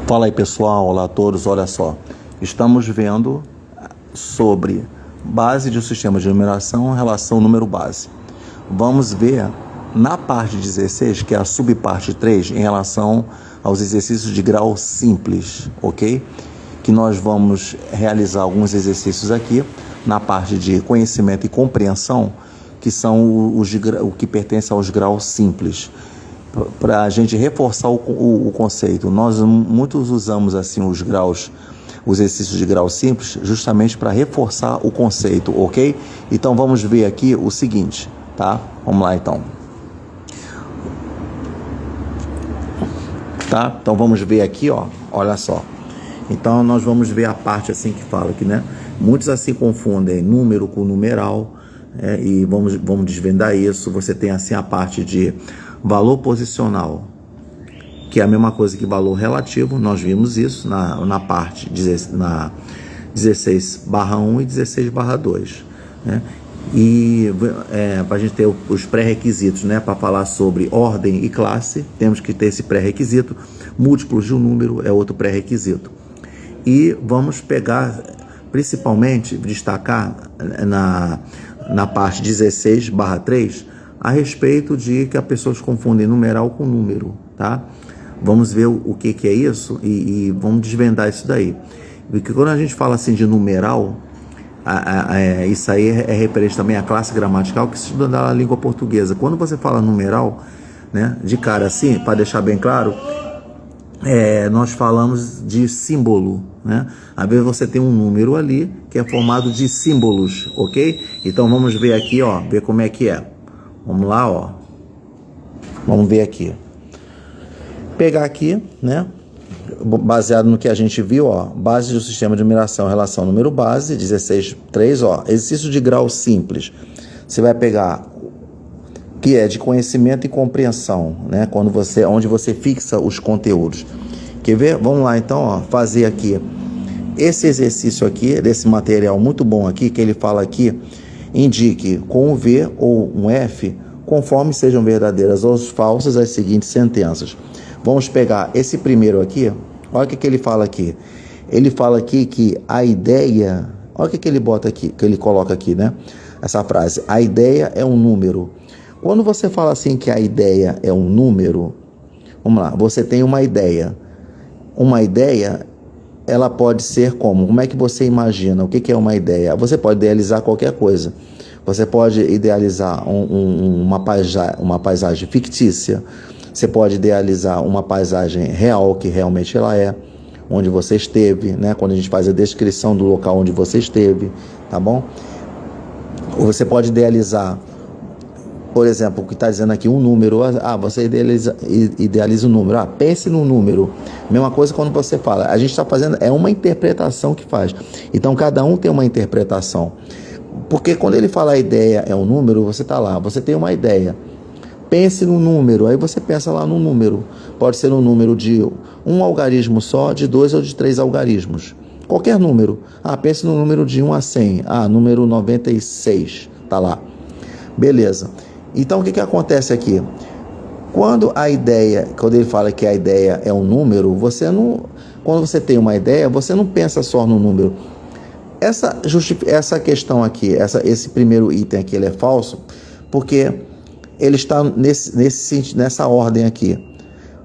Fala aí pessoal, olá a todos, olha só, estamos vendo sobre base de um sistema de numeração, relação número base. Vamos ver na parte 16, que é a subparte 3, em relação aos exercícios de grau simples, ok? Que nós vamos realizar alguns exercícios aqui na parte de conhecimento e compreensão, que são o que pertence aos graus simples. Para a gente reforçar o conceito, nós muitos usamos assim os graus, os exercícios de grau simples, justamente para reforçar o conceito, ok? Então vamos ver aqui o seguinte, tá? Vamos lá então. Tá? Então vamos ver aqui, ó, olha só. Então nós vamos ver a parte assim que fala aqui, né? Muitos assim confundem número com numeral, e vamos desvendar isso. Você tem assim a parte de valor posicional, que é a mesma coisa que valor relativo. Nós vimos isso na parte 16/1 e 16/2, né? E para a gente ter os pré-requisitos, né? Para falar sobre ordem e classe, temos que ter esse pré-requisito. Múltiplos de um número é outro pré-requisito. E vamos pegar, principalmente, destacar na parte 16/3, a respeito de que as pessoas confundem numeral com número, tá? Vamos ver o que é isso e vamos desvendar isso daí. Porque quando a gente fala assim de numeral, isso aí é referente também à classe gramatical que se estuda na língua portuguesa. Quando você fala numeral, né, de cara assim, para deixar bem claro, nós falamos de símbolo, né? Às vezes você tem um número ali que é formado de símbolos, ok? Então vamos ver aqui, ó, ver como é que é. Vamos lá, ó. Vamos ver aqui. Pegar aqui, né? Baseado no que a gente viu, ó. Base do sistema de numeração, relação número base, 16/3, ó. Exercício de grau simples. Você vai pegar que é de conhecimento e compreensão, né? Onde você fixa os conteúdos. Quer ver? Vamos lá, então, ó. Fazer aqui esse exercício aqui, desse material muito bom aqui, que ele fala aqui. Indique com um V ou um F, conforme sejam verdadeiras ou falsas as seguintes sentenças. Vamos pegar esse primeiro aqui. Olha o que ele fala aqui. Ele fala aqui que a ideia... Olha o que ele bota aqui, que ele coloca aqui, né? Essa frase. A ideia é um número. Quando você fala assim que a ideia é um número, vamos lá, você tem uma ideia. Uma ideia, ela pode ser como? Como é que você imagina? O que é uma ideia? Você pode idealizar qualquer coisa. Você pode idealizar uma paisagem fictícia. Você pode idealizar uma paisagem real, que realmente ela é, onde você esteve, né? Quando a gente faz a descrição do local onde você esteve, tá bom? Ou você pode idealizar, por exemplo, o que está dizendo aqui, um número. Você idealiza um número. Pense no número. Mesma coisa quando você fala. A gente está fazendo, é uma interpretação que faz. Então, cada um tem uma interpretação. Porque quando ele fala a ideia é um número, você está lá, você tem uma ideia. Pense no número, aí você pensa lá no número. Pode ser um número de um algarismo só, de 2 ou de 3 algarismos. Qualquer número. Pense no número de 1 a 100. Número 96. Tá lá. Beleza. Então, o que acontece aqui? Quando ele fala que a ideia é um número, quando você tem uma ideia, você não pensa só no número. Essa questão aqui, esse primeiro item aqui, ele é falso, porque ele está nessa ordem aqui.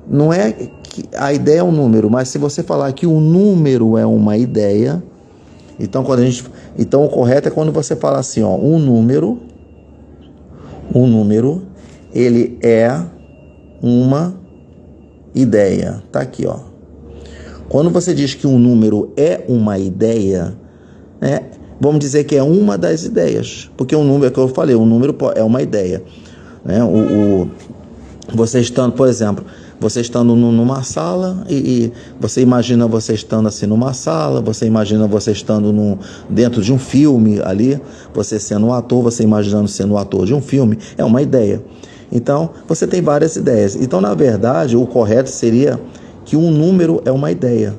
Não é que a ideia é um número, mas se você falar que o número é uma ideia, então o correto é quando você fala assim, ó, um número, ele é uma ideia. Tá aqui, ó. Quando você diz que um número é uma ideia, vamos dizer que é uma das ideias, porque o número, é que eu falei, um número é uma ideia, né? Você estando, por exemplo, você estando numa sala e você imagina você estando assim numa sala, você imagina você estando dentro de um filme ali, você sendo um ator, você imaginando sendo um ator de um filme, é uma ideia. Então, você tem várias ideias. Então, na verdade, o correto seria que um número é uma ideia.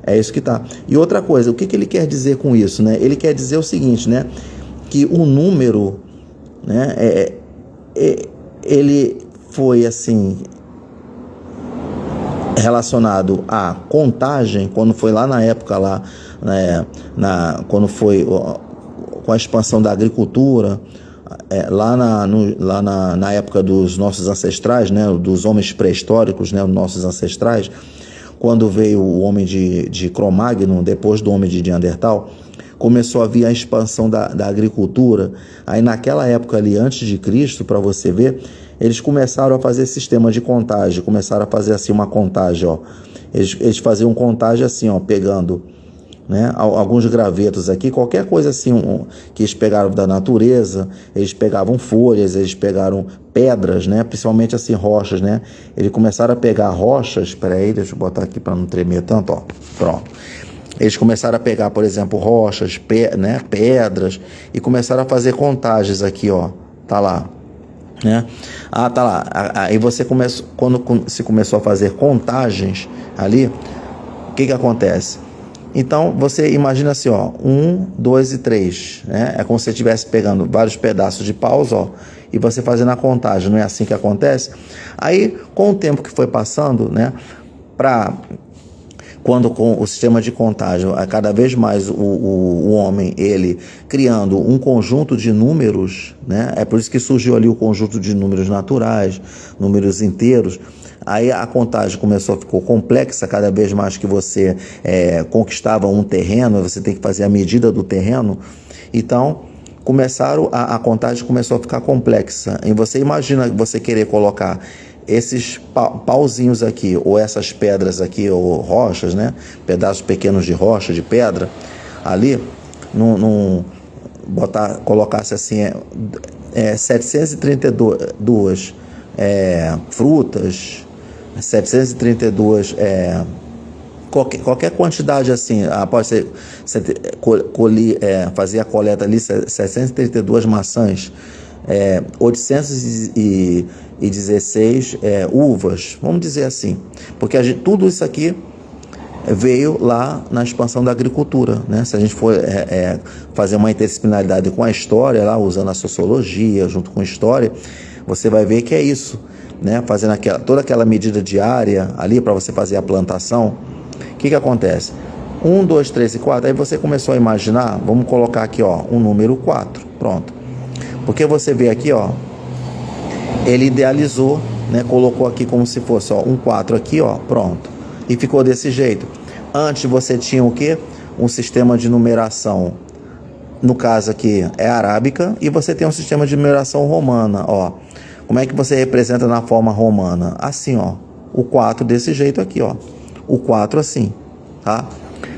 É isso que tá. E outra coisa, o que ele quer dizer com isso, né? Ele quer dizer o seguinte, né? Que o número, né? Ele foi assim... relacionado à contagem, quando foi lá na época lá, né, quando foi com a expansão da agricultura, na época dos nossos ancestrais, né, dos homens pré-históricos, né, os nossos ancestrais, quando veio o homem de Cro-Magnon, depois do homem de Neandertal, começou a vir a expansão da agricultura. Aí naquela época ali, antes de Cristo, para você ver, eles começaram a fazer sistema de contagem, começaram a fazer assim uma contagem, ó. Eles faziam contagem assim, ó, pegando, né, alguns gravetos aqui, qualquer coisa assim que eles pegaram da natureza, eles pegavam folhas, eles pegaram pedras, né, principalmente assim rochas, né. Eles começaram a pegar rochas, espera aí, deixa eu botar aqui para não tremer tanto, ó, pronto. Eles começaram a pegar, por exemplo, rochas, pedras, e começaram a fazer contagens aqui, ó, tá lá, né? Tá lá. Aí você começa, quando se começou a fazer contagens ali, o que acontece? Então você imagina assim, ó, 1, 2 e 3, né? É como se você estivesse pegando vários pedaços de paus, ó, e você fazendo a contagem, não é assim que acontece? Aí, com o tempo que foi passando, né, quando com o sistema de contagem, cada vez mais o homem, ele criando um conjunto de números, né? É por isso que surgiu ali o conjunto de números naturais, números inteiros. Aí a contagem ficou complexa, cada vez mais que você conquistava um terreno, você tem que fazer a medida do terreno. Então, a contagem começou a ficar complexa. E você imagina você querer colocar esses pauzinhos aqui, ou essas pedras aqui, ou rochas, né? Pedaços pequenos de rocha, de pedra, ali, colocasse assim, 732 frutas, 732 qualquer quantidade assim, pode ser, fazer a coleta ali, 732 maçãs, 816 uvas, vamos dizer assim, porque tudo isso aqui veio lá na expansão da agricultura, né? Se a gente for fazer uma interdisciplinaridade com a história, lá usando a sociologia junto com a história, você vai ver que é isso, né? Fazendo toda aquela medida diária ali para você fazer a plantação. O que acontece? 1, 2, 3 e 4, aí você começou a imaginar, vamos colocar aqui, ó, um número 4, pronto. Porque você vê aqui, ó, ele idealizou, né, colocou aqui como se fosse, ó, um 4 aqui, ó, pronto. E ficou desse jeito. Antes você tinha o quê? Um sistema de numeração, no caso aqui é arábica, e você tem um sistema de numeração romana, ó. Como é que você representa na forma romana? Assim, ó, o 4 desse jeito aqui, ó. O 4 assim, tá?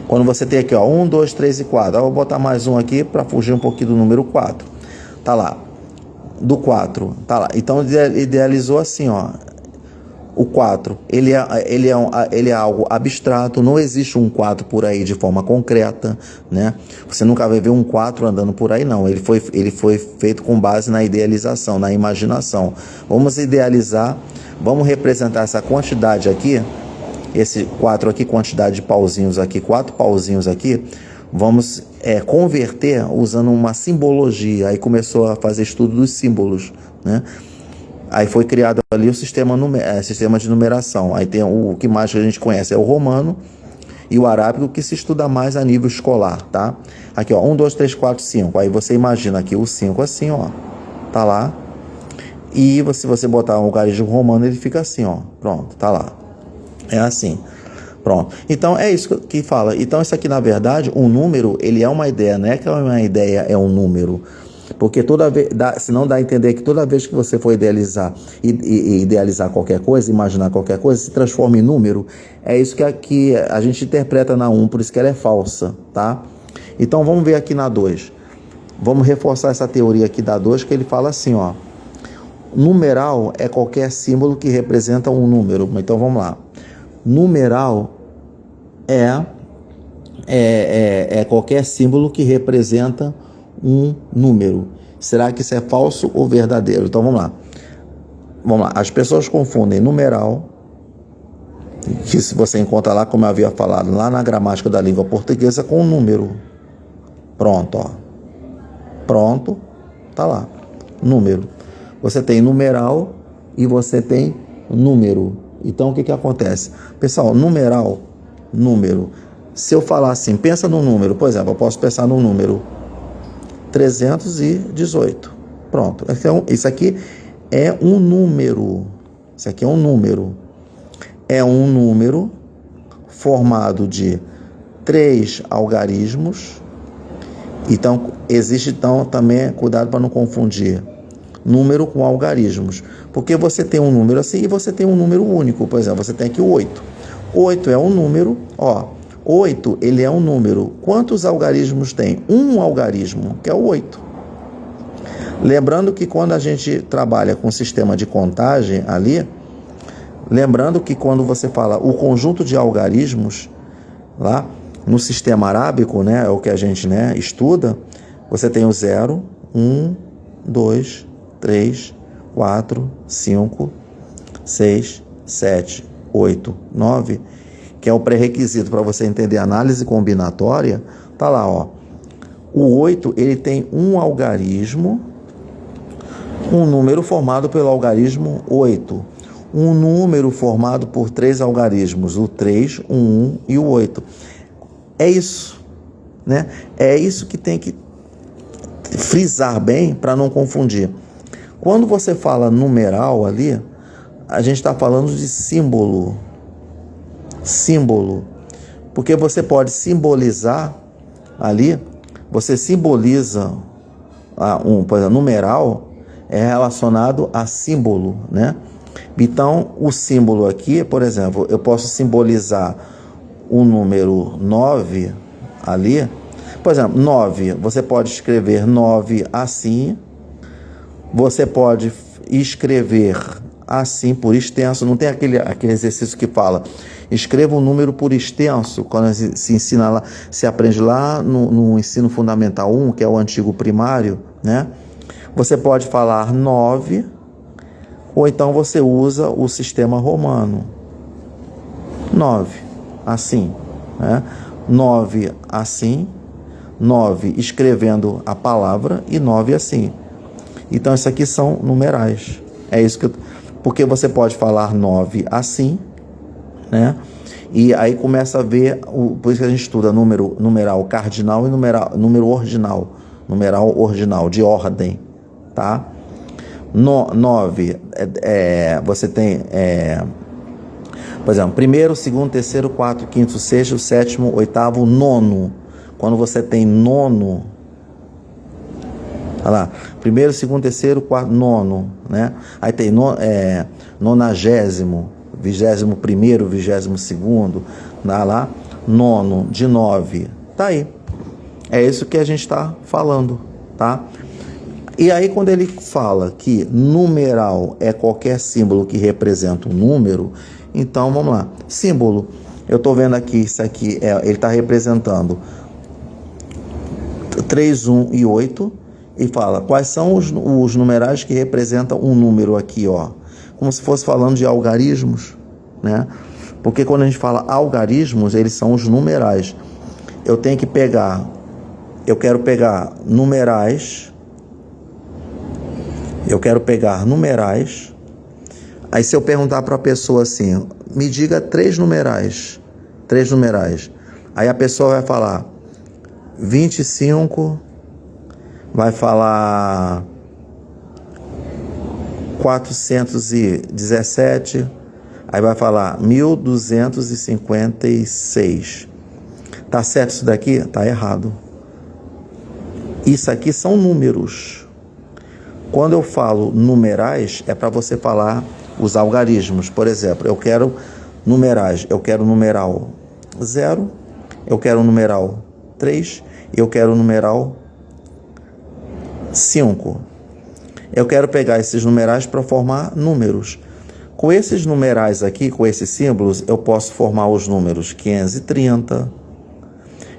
Quando você tem aqui, ó, 1, 2, 3 e 4. Eu vou botar mais um aqui para fugir um pouquinho do número 4. Tá lá. Do 4, tá lá. Então idealizou assim, ó. O 4, ele é algo abstrato, não existe um 4 por aí de forma concreta, né? Você nunca vai ver um 4 andando por aí, não. Ele foi feito com base na idealização, na imaginação. Vamos idealizar, vamos representar essa quantidade aqui, esse 4 aqui, quantidade de pauzinhos aqui, 4 pauzinhos aqui, vamos converter usando uma simbologia. Aí começou a fazer estudo dos símbolos, né? Aí foi criado ali o sistema de numeração. Aí tem o que mais que a gente conhece, é o romano e o arábico, que se estuda mais a nível escolar, tá? Aqui, ó, 1, 2, 3, 4, 5. Aí você imagina aqui o 5 assim, ó, tá lá. E se você botar um algarismo romano, ele fica assim, ó, pronto, tá lá. É assim, pronto. Então é isso que fala. Então isso aqui, na verdade, um número, ele é uma ideia, não é que é uma ideia, é um número. Porque senão dá a entender que toda vez que você for idealizar qualquer coisa, imaginar qualquer coisa, se transforma em número. É isso que a gente interpreta na 1, por isso que ela é falsa, tá? Então vamos ver aqui na 2. Vamos reforçar essa teoria aqui da 2, que ele fala assim, ó. Numeral é qualquer símbolo que representa um número. Então vamos lá. Numeral é qualquer símbolo que representa um número. Será que isso é falso ou verdadeiro? Então vamos lá. As pessoas confundem numeral, que se você encontra lá, como eu havia falado, lá na gramática da língua portuguesa, com número. Pronto, ó. Pronto, tá lá. Número. Você tem numeral e você tem número. Então, o que acontece? Pessoal, numeral, número. Se eu falar assim, pensa no número, por exemplo, eu posso pensar no número 318. Pronto. Então, isso aqui é um número. Isso aqui é um número. É um número formado de 3 algarismos. Então, existe então também, cuidado para não confundir número com algarismos. Porque você tem um número assim e você tem um número único. Por exemplo, você tem aqui o 8. 8 é um número, 8 ele é um número. Quantos algarismos tem? Um algarismo, que é o 8. Lembrando que quando a gente trabalha com sistema de contagem ali, lembrando que quando você fala o conjunto de algarismos, lá no sistema arábico, né, é o que a gente, né, estuda, você tem o 0, 1, 2, 3, 4, 5, 6, 7, 8, 9, que é o pré-requisito para você entender análise combinatória, tá lá, O 8, ele tem um algarismo, um número formado pelo algarismo 8. Um número formado por 3 algarismos, o 3, o 1 e o 8. É isso, né? É isso que tem que frisar bem para não confundir. Quando você fala numeral ali, a gente está falando de símbolo. Símbolo. Porque você pode simbolizar ali, você simboliza por exemplo, numeral é relacionado a símbolo, né? Então, o símbolo aqui, por exemplo, eu posso simbolizar o número 9 ali. Por exemplo, 9, você pode escrever 9 assim. Você pode escrever assim por extenso. Não tem aquele exercício que fala escreva um número por extenso, quando se ensina lá, se aprende lá no ensino fundamental 1, que é o antigo primário, né? Você pode falar 9, ou então você usa o sistema romano. 9, assim, né? 9 assim, 9 escrevendo a palavra e 9 assim. Então, isso aqui são numerais. É isso que porque você pode falar 9 assim, né? E aí começa a ver, por isso que a gente estuda numeral cardinal e número ordinal. Numeral ordinal, de ordem, tá? 9, você tem, por exemplo, primeiro, segundo, terceiro, quarto, quinto, sexto, sétimo, oitavo, nono. Quando você tem nono, olha lá, primeiro, segundo, terceiro, quarto, nono, né? Aí tem nonagésimo, 21º, 22º, dá lá, nono, de 9. Tá aí. É isso que a gente está falando, tá? E aí, quando ele fala que numeral é qualquer símbolo que representa um número, então vamos lá. Símbolo, eu estou vendo aqui, isso aqui, ele está representando 3, 1 e 8, e fala quais são os numerais que representam um número aqui, como se fosse falando de algarismos, né? Porque quando a gente fala algarismos, eles são os numerais. Eu quero pegar numerais. Aí se eu perguntar para a pessoa assim, me diga 3 numerais. Aí a pessoa vai falar 25, vai falar 417, aí vai falar 1256. Tá certo isso daqui? Tá errado. Isso aqui são números. Quando eu falo numerais, é para você falar os algarismos. Por exemplo, eu quero numerais. Eu quero numeral 0, eu quero numeral 3, eu quero numeral 5. Eu quero pegar esses numerais para formar números. Com esses numerais aqui, com esses símbolos, eu posso formar os números 530.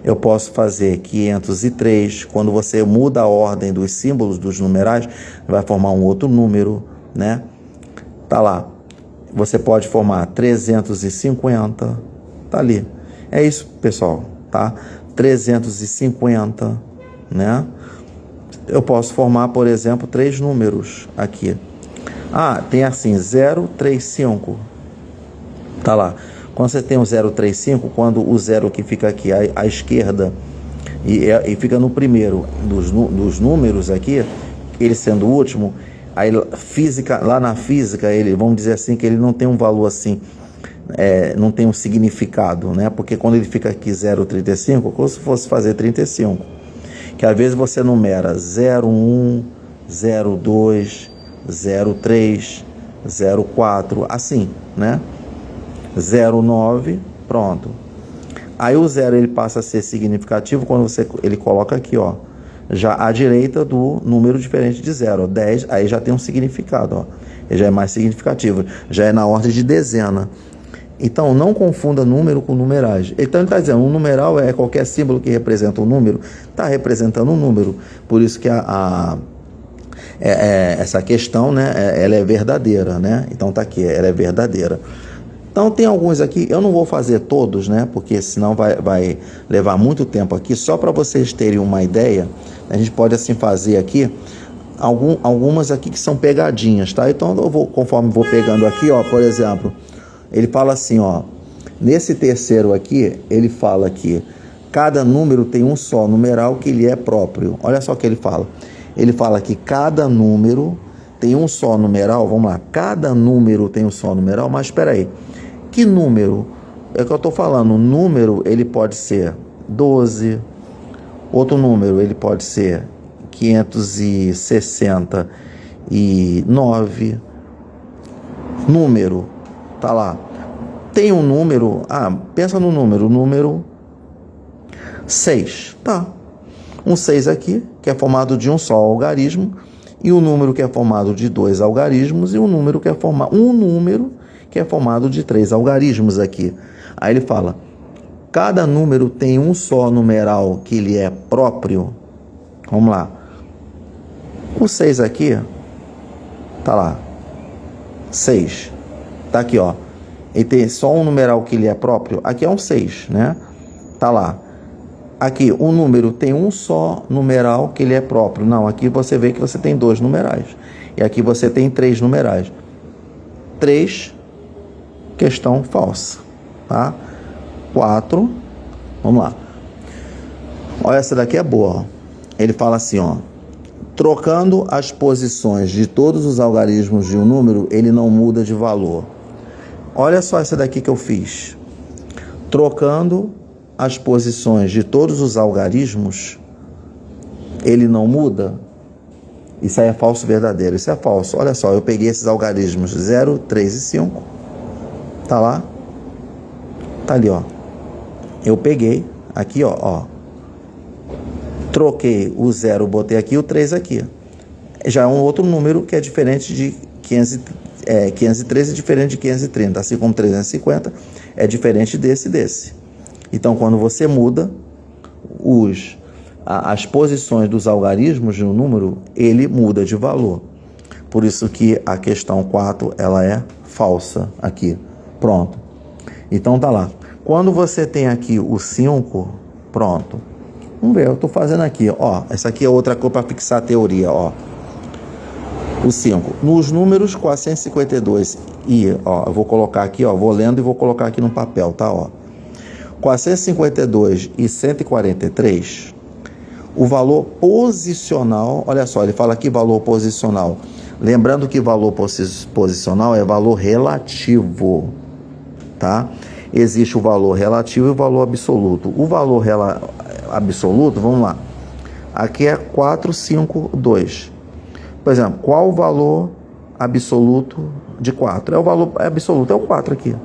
Eu posso fazer 503. Quando você muda a ordem dos símbolos, dos numerais, vai formar um outro número, né? Tá lá. Você pode formar 350. Tá ali. É isso, pessoal, tá? 350, né? Eu posso formar, por exemplo, 3 números aqui. Tem assim, 035. Tá lá. Quando você tem o 035, quando o zero que fica aqui à esquerda e fica no primeiro dos números aqui, ele sendo o último, aí lá na física, vamos dizer assim, que ele não tem um valor assim, não tem um significado, né? Porque quando ele fica aqui 0,35, como se fosse fazer 35, que às vezes você numera 0,1, 0,2, 0,3, 0,4, assim, né? 0,9, pronto. Aí o zero ele passa a ser significativo quando ele coloca aqui, ó, já à direita do número diferente de zero, 10, aí já tem um significado, ó, ele já é mais significativo, já é na ordem de dezena. Então não confunda número com numerais. Então ele está dizendo, um numeral é qualquer símbolo que representa um número, está representando um número, por isso que essa questão, né, ela é verdadeira, né? Então tá aqui, ela é verdadeira. Então tem alguns aqui, eu não vou fazer todos, né? Porque senão vai levar muito tempo aqui. Só para vocês terem uma ideia, a gente pode assim fazer aqui algumas aqui que são pegadinhas, tá? Então eu vou, conforme vou pegando aqui, ó, por exemplo, ele fala assim, ó, nesse terceiro aqui, ele fala que cada número tem um só numeral que lhe é próprio. Olha só o que ele fala. Ele fala que cada número tem um só numeral, vamos lá, cada número tem um só numeral, mas espera aí. Que número? É o que eu estou falando. Um número, ele pode ser 12. Outro número, ele pode ser 569. Número, tá lá. Tem um número, pensa no número, o número 6, tá. Um 6 aqui, que é formado de um só algarismo, e um número que é formado de 2 algarismos, e um número que é formado de 3 algarismos aqui. Aí ele fala, cada número tem um só numeral que lhe é próprio. Vamos lá. O 6 aqui, tá lá. 6. Tá aqui, ó. Ele tem só um numeral que lhe é próprio. Aqui é um 6, né? Tá lá. Aqui, um número tem um só numeral que lhe é próprio. Não, aqui você vê que você tem 2 numerais. E aqui você tem 3 numerais. 3, questão falsa, tá? 4, vamos lá. Olha, essa daqui é boa, ó. Ele fala assim, ó, trocando as posições de todos os algarismos de um número, ele não muda de valor. Olha só essa daqui que eu fiz. Trocando as posições de todos os algarismos, ele não muda. Isso aí é falso verdadeiro. Isso é falso. Olha só, eu peguei esses algarismos 0, 3 e 5. Tá lá? Tá ali, ó. Eu peguei aqui, ó. Troquei o 0, botei aqui, o 3 aqui. Já é um outro número que é diferente de 513 é diferente de 530, assim como 350 é diferente desse. Então, quando você muda as posições dos algarismos de um número, ele muda de valor. Por isso que a questão 4, ela é falsa aqui. Pronto. Então, tá lá. Quando você tem aqui o 5, pronto. Vamos ver, eu estou fazendo aqui, ó. Essa aqui é outra coisa para fixar a teoria, ó. O 5. Nos números 452 e, ó, eu vou colocar aqui, ó, vou lendo e vou colocar aqui no papel, tá, ó. 452 e 143, o valor posicional, olha só, ele fala aqui valor posicional. Lembrando que valor posicional é valor relativo, tá? Existe o valor relativo e o valor absoluto. O valor absoluto, vamos lá. Aqui é 452. Por exemplo, qual o valor absoluto de 4? É o valor absoluto, é o 4 aqui.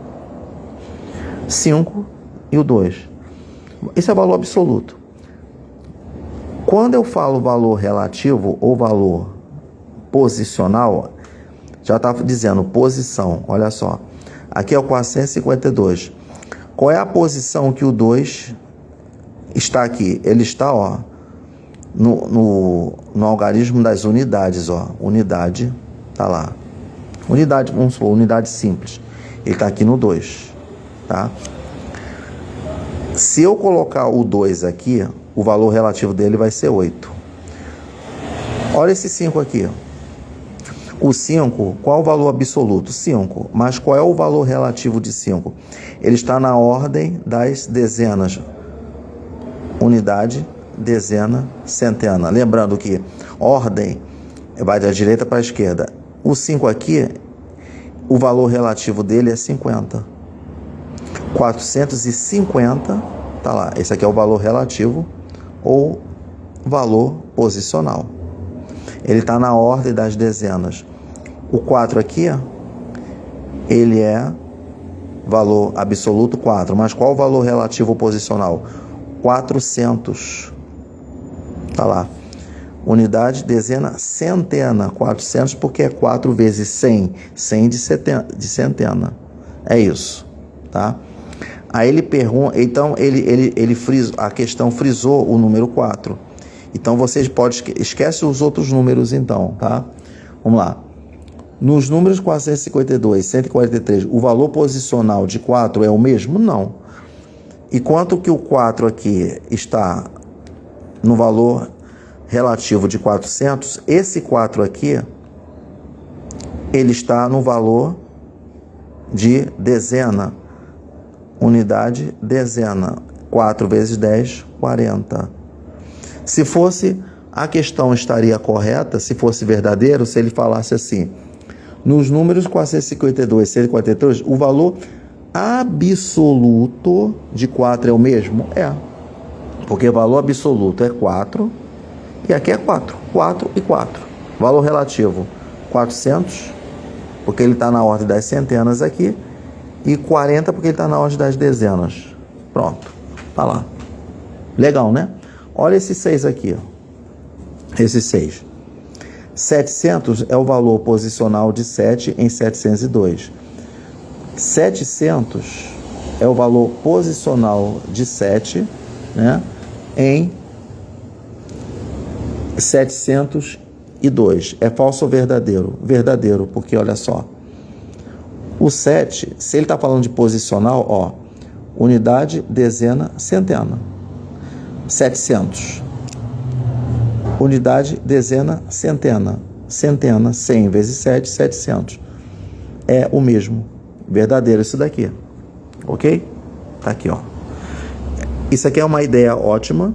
5 e o 2. Esse é o valor absoluto. Quando eu falo valor relativo ou valor posicional, já está dizendo posição, olha só. Aqui é o 452. Qual é a posição que o 2 está aqui? Ele está, ó, no algarismo das unidades, ó. Unidade, tá lá. Unidade, vamos supor, unidade simples. Ele está aqui no 2, tá? Se eu colocar o 2 aqui, o valor relativo dele vai ser 8. Olha esse 5 aqui. O 5, qual o valor absoluto? 5. Mas qual é o valor relativo de 5? Ele está na ordem das dezenas. Unidade, dezena, centena. Lembrando que ordem vai da direita para a esquerda. O 5 aqui, o valor relativo dele é 50. 450, tá lá. Esse aqui é o valor relativo ou valor posicional. Ele está na ordem das dezenas. O 4 aqui, ele é valor absoluto 4. Mas qual o valor relativo posicional? 400. Tá lá. Unidade, dezena, centena. 400 porque é 4 vezes 100. 100 de centena. É isso. Tá? Aí ele pergunta, então ele frisa, a questão frisou o número 4. Então vocês podem esquece os outros números então, tá? Vamos lá. Nos números 452, 143, o valor posicional de 4 é o mesmo? Não. E quanto que o 4 aqui está no valor relativo de 400, esse 4 aqui, ele está no valor de dezena. Unidade, dezena. 4 vezes 10, 40. Se fosse, a questão estaria correta, se fosse verdadeiro, se ele falasse assim, nos números 452 e 143, o valor absoluto de 4 é o mesmo? É. Porque o valor absoluto é 4 e aqui é 4. 4 e 4. Valor relativo, 400, porque ele está na ordem das centenas aqui, e 40 porque ele está na ordem das dezenas. Pronto, tá lá. Legal, né? Olha esse 6 aqui. Esse 6. 700 é o valor posicional de 7 em 702. 700 é o valor posicional de 7, né, em 702. É falso ou verdadeiro? Verdadeiro, porque olha só. O 7, se ele está falando de posicional, ó, unidade, dezena, centena. 700. Unidade, dezena, centena. Centena, 100 vezes 7, 700. É o mesmo. Verdadeiro isso daqui. Ok? Tá aqui, ó. Isso aqui é uma ideia ótima.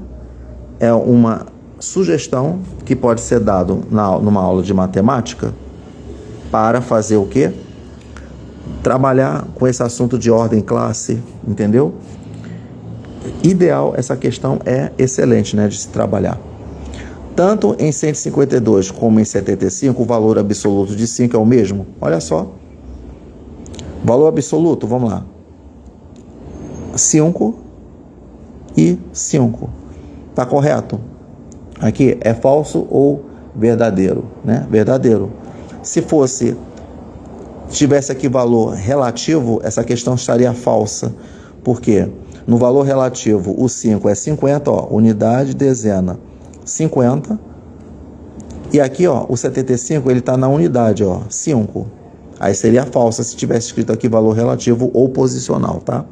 É uma sugestão que pode ser dado numa aula de matemática para fazer o quê? Trabalhar com esse assunto de ordem classe, entendeu? Ideal, essa questão é excelente, né, de se trabalhar. Tanto em 152 como em 75, o valor absoluto de 5 é o mesmo. Olha só. Valor absoluto, vamos lá. 5 e 5. Tá correto? Aqui é falso ou verdadeiro, né? Verdadeiro. Se fosse, tivesse aqui valor relativo, essa questão estaria falsa. Por quê? No valor relativo, o 5 é 50, ó, unidade, dezena, 50. E aqui, ó, o 75, ele está na unidade, ó, 5. Aí seria falsa se tivesse escrito aqui valor relativo ou posicional, tá?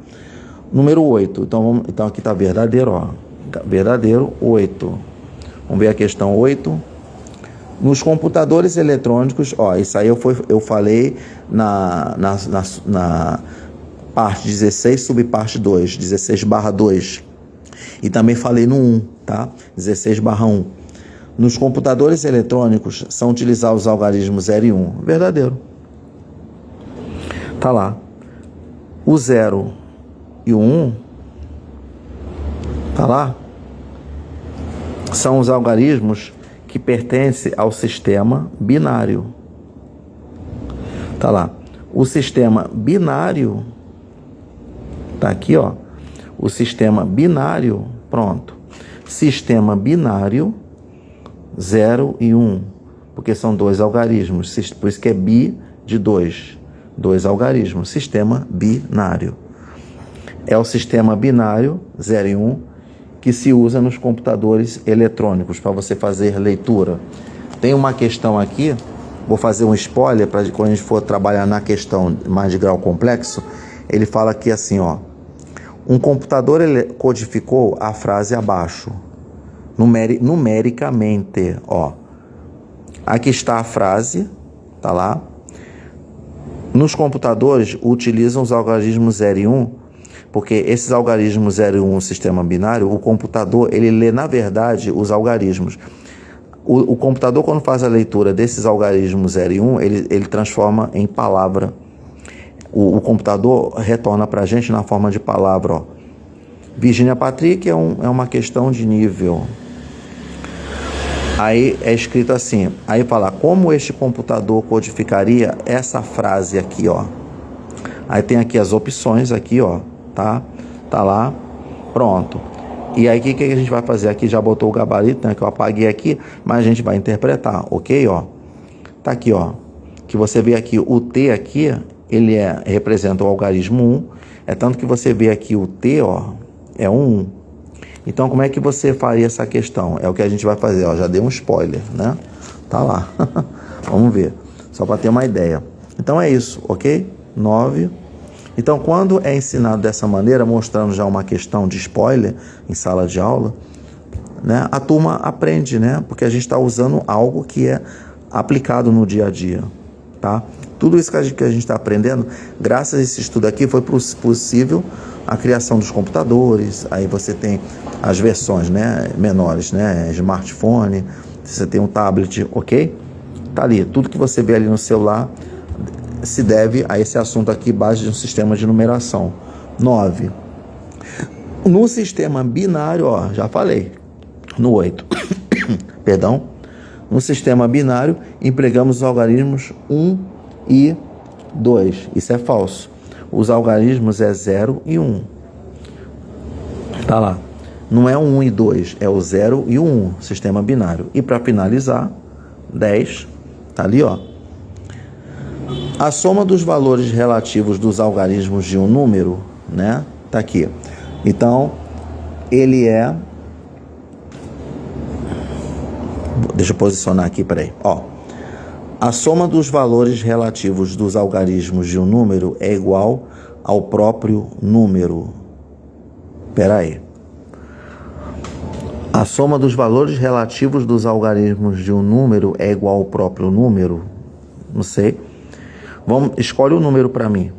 Número 8. Então aqui está verdadeiro, ó. Verdadeiro, 8. Vamos ver a questão 8. Nos computadores eletrônicos, ó, isso aí eu falei na parte 16, subparte 2, 16/2. E também falei no 1, tá? 16/1. Nos computadores eletrônicos, são utilizados os algarismos 0 e 1. Verdadeiro. Tá lá. O 0 e o 1, tá lá, são os algarismos que pertencem ao sistema binário. Tá lá. O sistema binário, tá aqui, ó. O sistema binário, pronto. Sistema binário, 0 e 1, porque são dois algarismos, por isso que é bi de 2. Dois algarismos, sistema binário. É o sistema binário, 0 e 1, que se usa nos computadores eletrônicos para você fazer leitura. Tem uma questão aqui, vou fazer um spoiler para quando a gente for trabalhar na questão mais de grau complexo. Ele fala aqui assim, ó. Um computador codificou a frase abaixo, numericamente, ó. Aqui está a frase, tá lá. Nos computadores, utilizam os algarismos 0 e 1, porque esses algarismos 0 e 1, sistema binário, o computador, ele lê, na verdade, os algarismos. O computador, quando faz a leitura desses algarismos 0 e 1, ele transforma em palavra. O computador retorna para a gente na forma de palavra, ó. Virginia Patrick é uma questão de nível. Aí é escrito assim, aí fala, como este computador codificaria essa frase aqui, ó. Aí tem aqui as opções, aqui, ó, tá lá, pronto. E aí o que a gente vai fazer aqui? Já botou o gabarito, né, que eu apaguei aqui, mas a gente vai interpretar, ok, ó. Tá aqui, ó, que você vê aqui o T aqui, ele representa o algarismo 1, é tanto que você vê aqui o T, ó, é um 1. Então, como é que você faria essa questão? É o que a gente vai fazer, ó, já dei um spoiler, né? Tá lá. Vamos ver, só para ter uma ideia. Então é isso, ok? 9. Então, quando é ensinado dessa maneira, mostrando já uma questão de spoiler em sala de aula, né, a turma aprende, né? Porque a gente está usando algo que é aplicado no dia a dia, tá? Tudo isso que a gente está aprendendo, graças a esse estudo aqui, foi possível a criação dos computadores. Aí você tem as versões, né, menores, né, smartphone, você tem um tablet, ok? Tá ali, tudo que você vê ali no celular se deve a esse assunto aqui, base de um sistema de numeração. 9. No sistema binário, ó, já falei, no 8, perdão, no sistema binário, empregamos os algarismos 1 e 2. Isso é falso. Os algarismos é 0 e 1. Tá lá. Não é o 1 e 2, é o 0 e o 1, sistema binário. E para finalizar, 10, tá ali, ó. A soma dos valores relativos dos algarismos de um número, né? Tá aqui. Então, ele é... Deixa eu posicionar aqui, peraí. Ó. A soma dos valores relativos dos algarismos de um número é igual ao próprio número. Peraí. A soma dos valores relativos dos algarismos de um número é igual ao próprio número? Não sei. Escolhe o número para mim.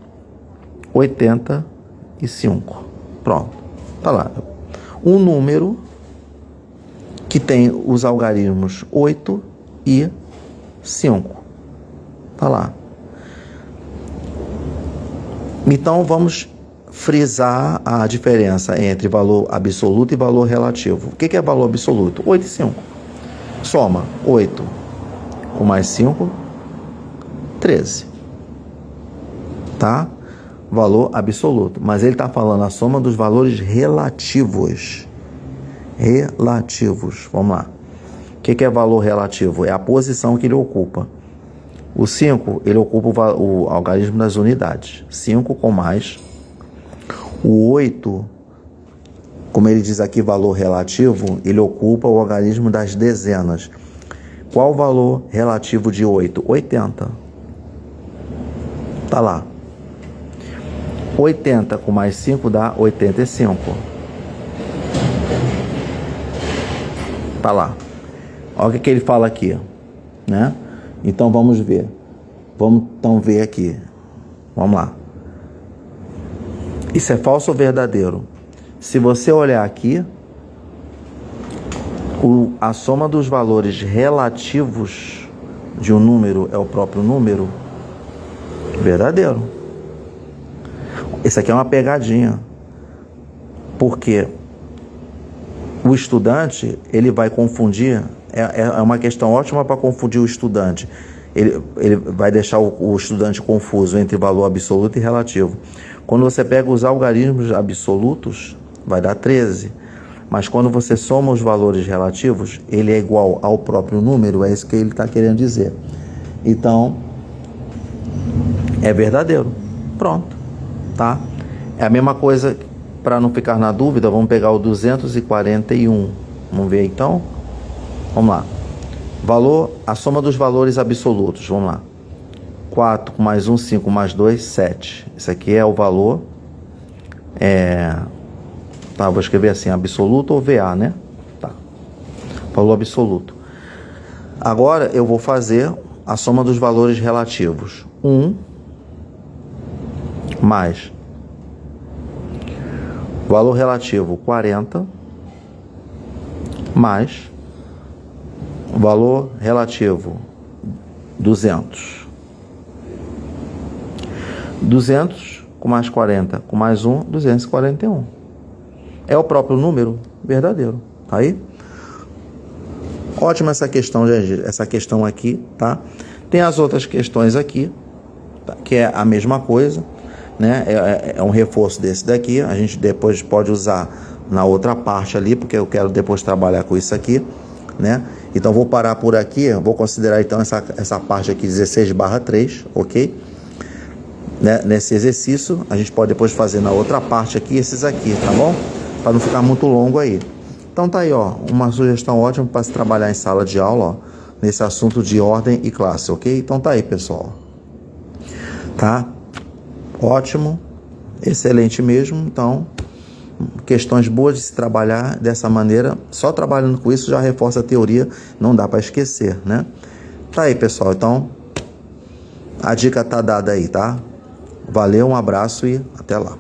85. Pronto. Tá lá. Um número que tem os algarismos 8 e 5. Tá lá. Então, vamos frisar a diferença entre valor absoluto e valor relativo. O que é valor absoluto? 8 e 5. Soma 8 com mais 5, 13. Tá? Valor absoluto. Mas ele está falando a soma dos valores relativos. Relativos. Vamos lá. O que é valor relativo? É a posição que ele ocupa. O 5, ele ocupa o algarismo das unidades. 5 com mais. O 8, como ele diz aqui, valor relativo, ele ocupa o algarismo das dezenas. Qual o valor relativo de 8? 80. Tá lá. 80 com mais 5 dá 85. Tá lá. Olha o que ele fala aqui, né? Então vamos ver. Vamos então ver aqui. Vamos lá. Isso é falso ou verdadeiro? Se você olhar aqui, a soma dos valores relativos de um número é o próprio número? Verdadeiro. Isso aqui é uma pegadinha. Porque o estudante, ele vai confundir, é uma questão ótima para confundir o estudante. Ele vai deixar o estudante confuso entre valor absoluto e relativo. Quando você pega os algarismos absolutos, vai dar 13. Mas quando você soma os valores relativos, ele é igual ao próprio número, é isso que ele está querendo dizer. Então, é verdadeiro. Pronto. Tá? É a mesma coisa, para não ficar na dúvida, vamos pegar o 241. Vamos ver então? Vamos lá. Valor, a soma dos valores absolutos, vamos lá. 4 mais 1, 5 mais 2, 7. Isso aqui é o valor, tá, vou escrever assim, absoluto ou VA, né? Tá. Valor absoluto. Agora eu vou fazer a soma dos valores relativos. 1 mais valor relativo 40 mais valor relativo 200. 200 com mais 40 com mais 1, 241. É o próprio número verdadeiro. Tá aí? Ótima essa questão, gente. Essa questão aqui, tá? Tem as outras questões aqui, tá? Que é a mesma coisa, né? É um reforço desse daqui. A gente depois pode usar na outra parte ali, porque eu quero depois trabalhar com isso aqui, né? Então vou parar por aqui. Vou considerar então essa parte aqui 16/3, ok? Né? Nesse exercício a gente pode depois fazer na outra parte aqui esses aqui, tá bom? Para não ficar muito longo aí. Então tá aí, ó, uma sugestão ótima para se trabalhar em sala de aula, ó, nesse assunto de ordem e classe, ok? Então tá aí, pessoal. Tá? Ótimo, excelente mesmo. Então, questões boas de se trabalhar dessa maneira. Só trabalhando com isso já reforça a teoria, não dá para esquecer, né? Tá aí, pessoal. Então, a dica tá dada aí, tá? Valeu, um abraço e até lá.